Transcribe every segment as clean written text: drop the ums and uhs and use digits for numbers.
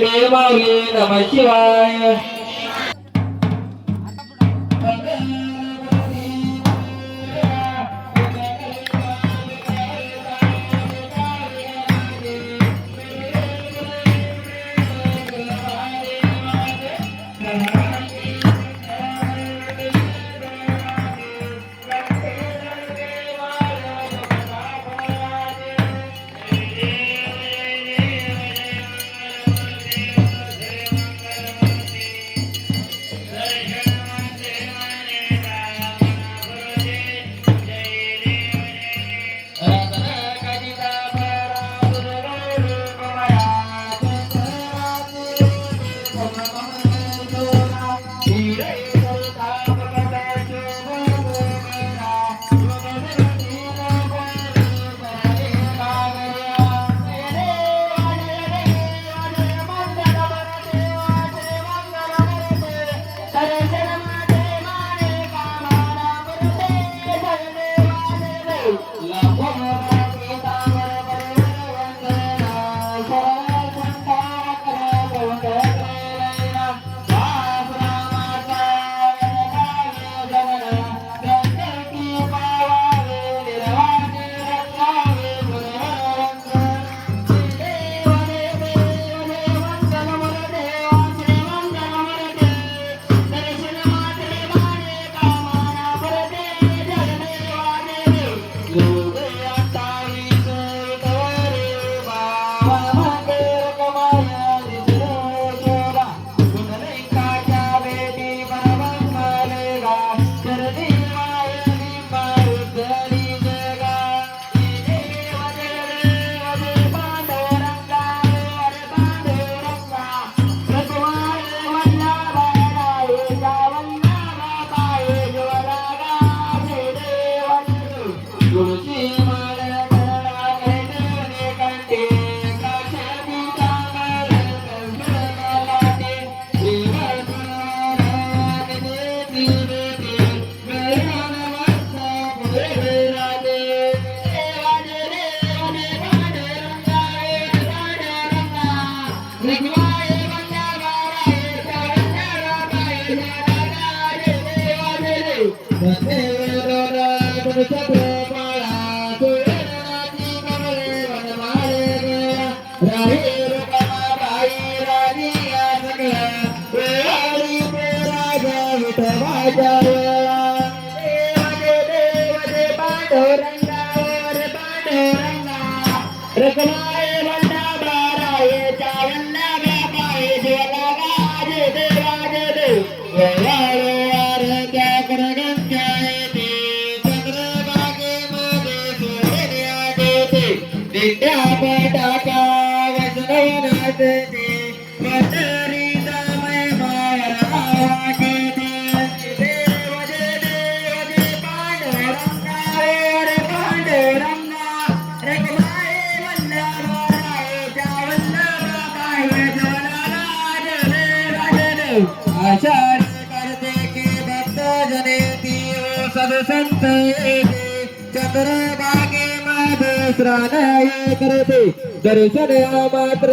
देव माऊली नमः शिवाय. चंद्रभागे स्नान करते दर्शन मात्र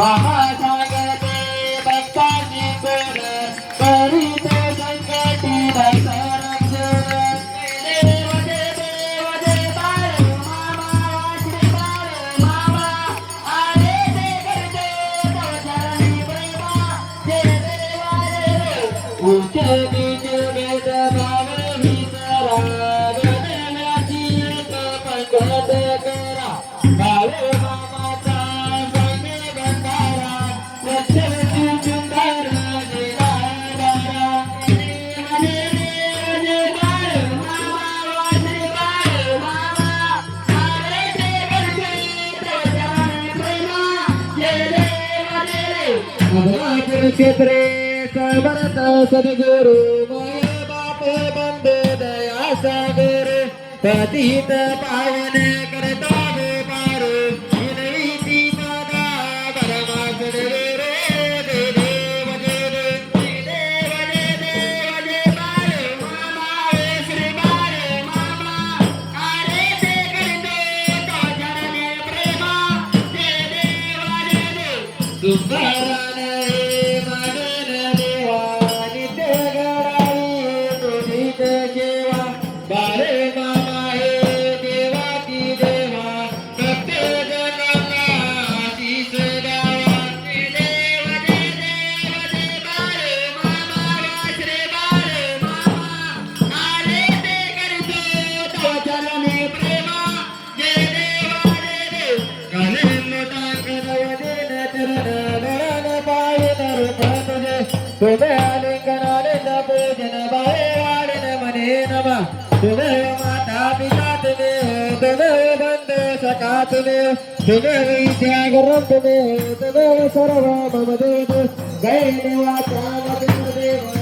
महासागरे भक्ताची कोण करीत संकटी भक्तरक्षण देव बाळ मामा श्री बाळ मामा आले ते करते तव चरणी प्रेमा जय देवा जय उच्च नीच भेद भाव विसरा गगनाची एक पंकज करा बाळ मामाचा क्षेत्रे समर्थ सद्गुरु माय बाप बंदे दया सागर पतित पावन करता गोपार विनयती माता परमा सद्गुरु देव बाळ मामा श्री बाळ मामा आले ते करते तो चरणी प्रेमा जय देवा तुम्हें आलिंगनानंद पूजन बाळेवाडीन मने नमा तुम्हें माता पिता तुम्हें हो तुम्हें बंधु सखा तुम्हें हो तुम्हें विद्या गुरु तुम्हें हो तुम्हें सर्व मम देव जय देवाचा देव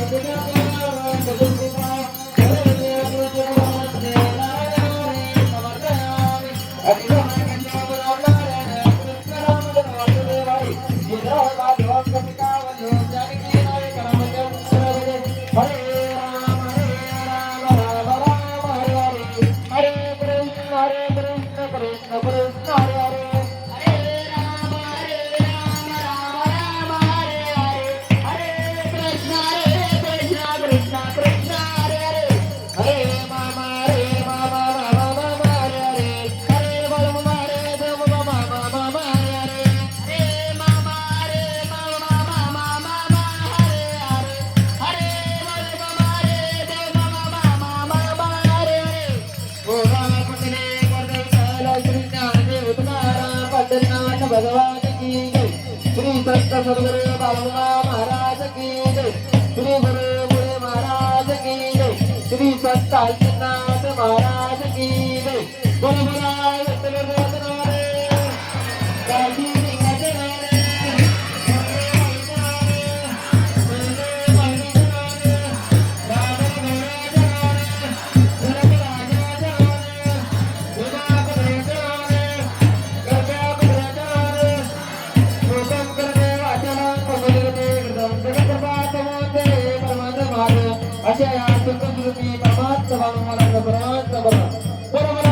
भगवान की जय श्री संत सद्गुरु बाळूमा महाराज की जय श्री गुरु मुळे महाराज की जय श्री संत आदिनाथ महाराज की जय बोल बोला विठ्ठल रघुनाथ काशी अशा या सुखदुःखी परमात्मा मला बरोबर